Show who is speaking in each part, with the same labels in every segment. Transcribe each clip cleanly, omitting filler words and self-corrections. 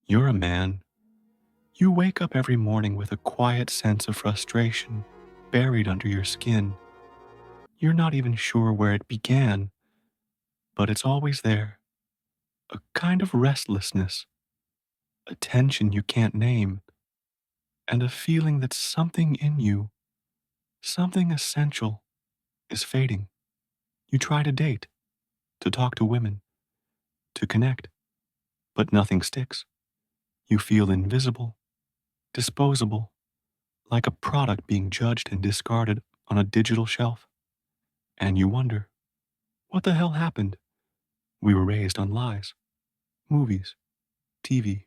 Speaker 1: You're a man. You wake up every morning with a quiet sense of frustration buried under your skin. You're not even sure where it began, but it's always there. A kind of restlessness, a tension you can't name, and a feeling that something in you, something essential, is fading. You try to date, to talk to women, to connect, but nothing sticks. You feel invisible, disposable, like a product being judged and discarded on a digital shelf. And you wonder, what the hell happened? We were raised on lies. Movies, TV,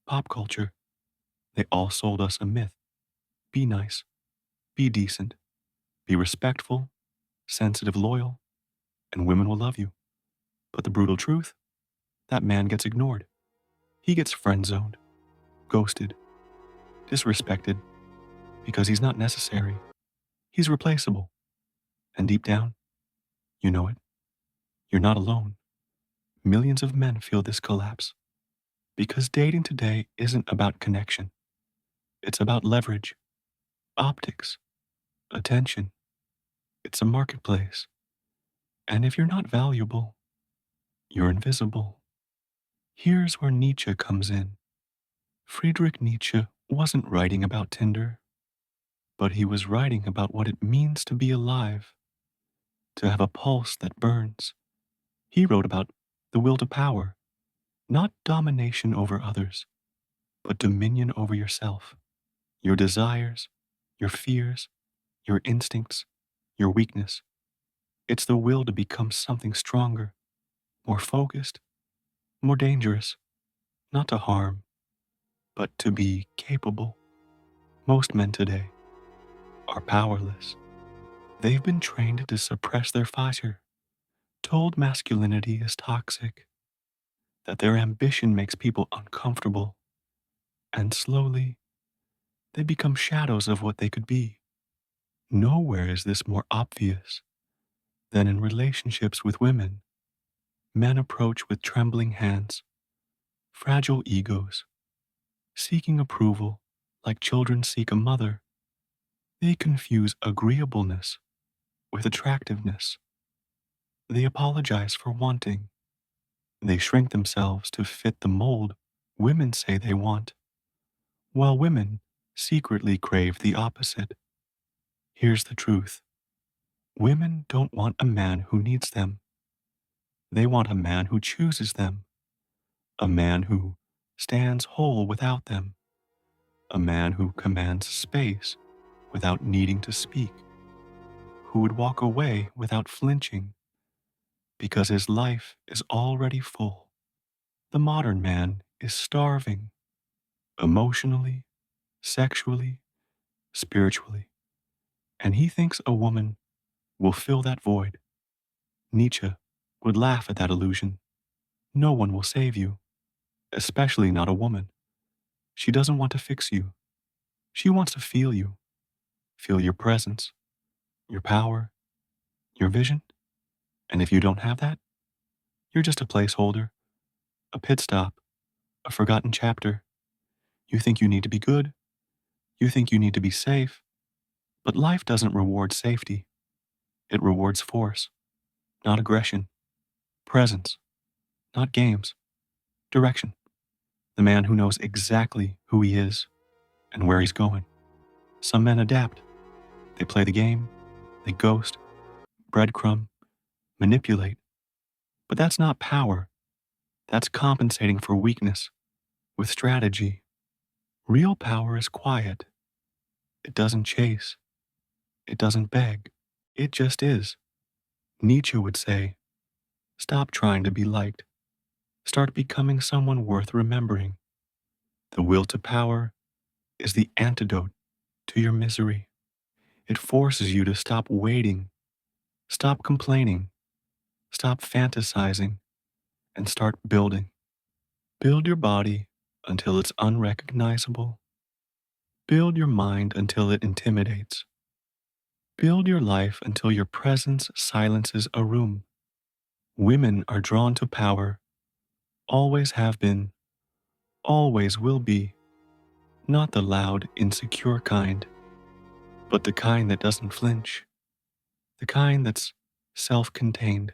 Speaker 1: pop culture. They all sold us a myth. Be nice, be decent, be respectful, sensitive, loyal, and women will love you. But the brutal truth? That man gets ignored. He gets friend-zoned, ghosted, disrespected, because he's not necessary. He's replaceable. And deep down, you know it. You're not alone. Millions of men feel this collapse. Because dating today isn't about connection. It's about leverage, optics, attention. It's a marketplace. And if you're not valuable, you're invisible. Here's where Nietzsche comes in. Friedrich Nietzsche wasn't writing about Tinder, but he was writing about what it means to be alive, to have a pulse that burns. He wrote about the will to power, not domination over others, but dominion over yourself, your desires, your fears, your instincts, your weakness. It's the will to become something stronger, more focused, more dangerous, not to harm, but to be capable. Most men today are powerless. They've been trained to suppress their fire, told masculinity is toxic, that their ambition makes people uncomfortable, and slowly they become shadows of what they could be. Nowhere is this more obvious than in relationships with women. Men approach with trembling hands, fragile egos, seeking approval like children seek a mother. They confuse agreeableness with attractiveness. They apologize for wanting. They shrink themselves to fit the mold women say they want, while women secretly crave the opposite. Here's the truth. Women don't want a man who needs them. They want a man who chooses them, a man who stands whole without them, a man who commands space without needing to speak, who would walk away without flinching, because his life is already full. The modern man is starving, emotionally, sexually, spiritually, and he thinks a woman will fill that void. Nietzsche would laugh at that illusion. No one will save you, especially not a woman. She doesn't want to fix you. She wants to feel your presence, your power, your vision. And if you don't have that, you're just a placeholder, a pit stop, a forgotten chapter. You think you need to be good. You think you need to be safe. But life doesn't reward safety. It rewards force, not aggression, presence, not games, direction. The man who knows exactly who he is and where he's going. Some men adapt. They play the game, they ghost, breadcrumb, manipulate. But that's not power. That's compensating for weakness with strategy. Real power is quiet. It doesn't chase. It doesn't beg. It just is. Nietzsche would say, stop trying to be liked. Start becoming someone worth remembering. The will to power is the antidote to your misery. It forces you to stop waiting, stop complaining, stop fantasizing, and start building. Build your body until it's unrecognizable. Build your mind until it intimidates. Build your life until your presence silences a room. Women are drawn to power, always have been, always will be, not the loud, insecure kind, but the kind that doesn't flinch, the kind that's self-contained,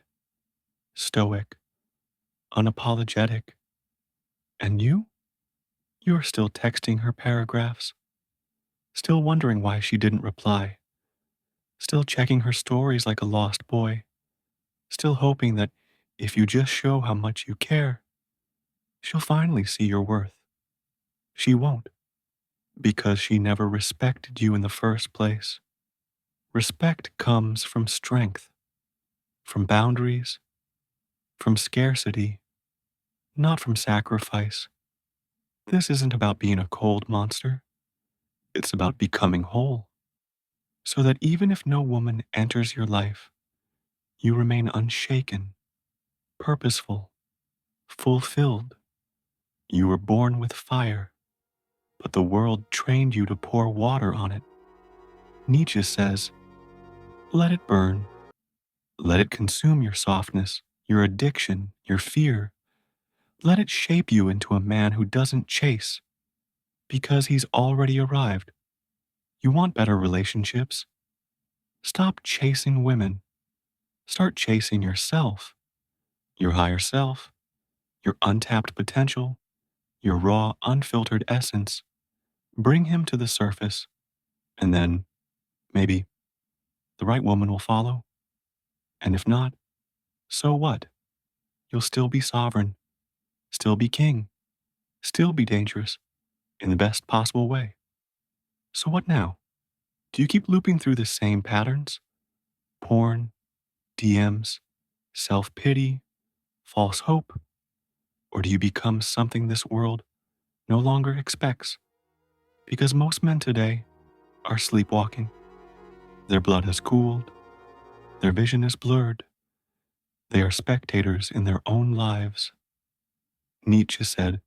Speaker 1: stoic, unapologetic. And you? You're still texting her paragraphs, still wondering why she didn't reply, still checking her stories like a lost boy, still hoping that if you just show how much you care, she'll finally see your worth. She won't, because she never respected you in the first place. Respect comes from strength, from boundaries, from scarcity, not from sacrifice. This isn't about being a cold monster. It's about becoming whole, so that even if no woman enters your life, you remain unshaken, purposeful, fulfilled. You were born with fire, but the world trained you to pour water on it. Nietzsche says, let it burn. Let it consume your softness, your addiction, your fear. Let it shape you into a man who doesn't chase, because he's already arrived. You want better relationships? Stop chasing women. Start chasing yourself, your higher self, your untapped potential, your raw, unfiltered essence. Bring him to the surface, and then, maybe, the right woman will follow. And if not, so what? You'll still be sovereign, still be king, still be dangerous, in the best possible way. So what now? Do you keep looping through the same patterns? Porn, DMs, self-pity, false hope? Or do you become something this world no longer expects? Because most men today are sleepwalking. Their blood has cooled. Their vision is blurred. They are spectators in their own lives. Nietzsche said,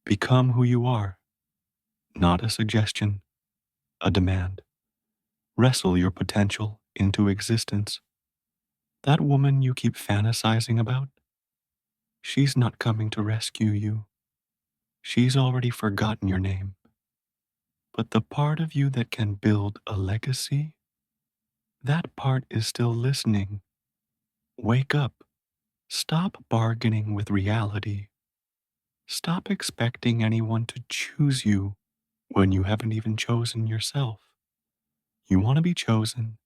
Speaker 1: become who you are, not a suggestion, a demand. Wrestle your potential into existence. That woman you keep fantasizing about, she's not coming to rescue you. She's already forgotten your name. But the part of you that can build a legacy, that part is still listening. Wake up. Stop bargaining with reality. Stop expecting anyone to choose you when you haven't even chosen yourself. You want to be chosen?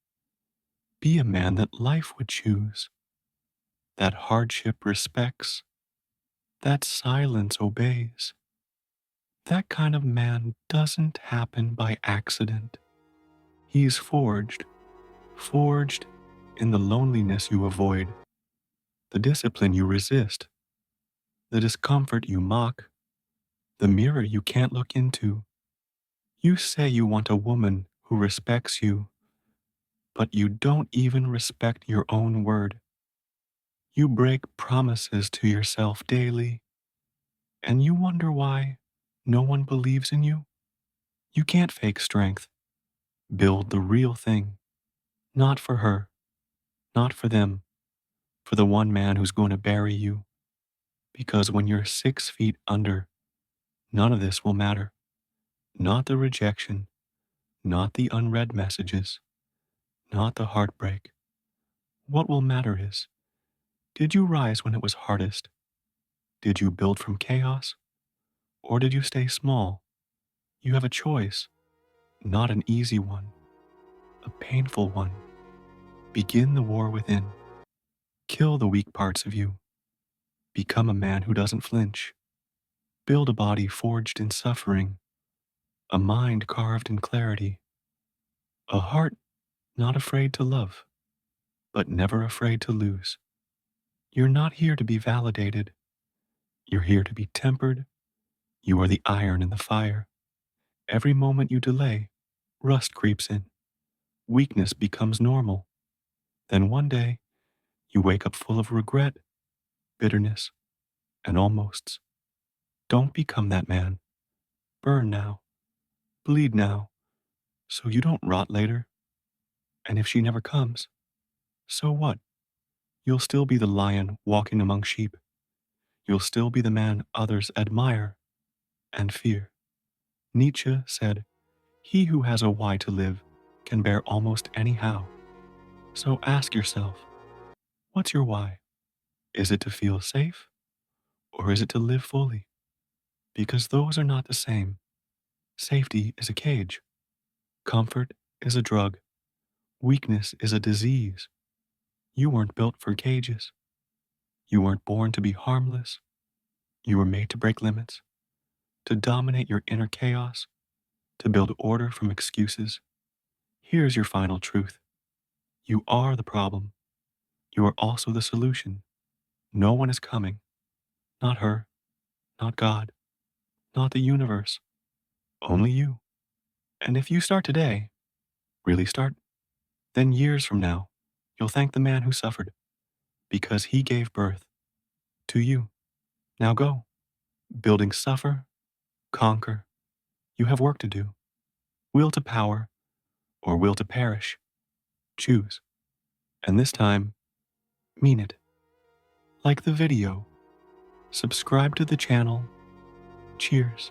Speaker 1: Be a man that life would choose, that hardship respects, that silence obeys. That kind of man doesn't happen by accident. He's forged in the loneliness you avoid, the discipline you resist, the discomfort you mock, the mirror you can't look into. You say you want a woman who respects you, but you don't even respect your own word. You break promises to yourself daily, and you wonder why no one believes in you. You can't fake strength. Build the real thing. Not for her, not for them, for the one man who's going to bury you. Because when you're 6 feet under, none of this will matter. Not the rejection, not the unread messages, not the heartbreak. What will matter is, did you rise when it was hardest? Did you build from chaos? Or did you stay small? You have a choice, not an easy one, a painful one. Begin the war within. Kill the weak parts of you. Become a man who doesn't flinch. Build a body forged in suffering, a mind carved in clarity, a heart not afraid to love, but never afraid to lose. You're not here to be validated. You're here to be tempered. You are the iron in the fire. Every moment you delay, rust creeps in. Weakness becomes normal. Then one day, you wake up full of regret, bitterness, and almosts. Don't become that man. Burn now. Bleed now. So you don't rot later. And if she never comes, so what? You'll still be the lion walking among sheep. You'll still be the man others admire. and fear. Nietzsche said, "He who has a why to live can bear almost any how." So ask yourself, what's your why? Is it to feel safe, or is it to live fully? Because those are not the same. Safety is a cage. Comfort is a drug. Weakness is a disease. You weren't built for cages. You weren't born to be harmless. You were made to break limits, to dominate your inner chaos, to build order from excuses. Here's your final truth. You are the problem. You are also the solution. No one is coming. Not her, not God, not the universe. Only you. And if you start today, really start, then years from now, you'll thank the man who suffered because he gave birth to you. Now go. Building suffer, conquer. You have work to do. Will to power or will to perish. Choose. And this time, mean it. Like the video. Subscribe to the channel. Cheers.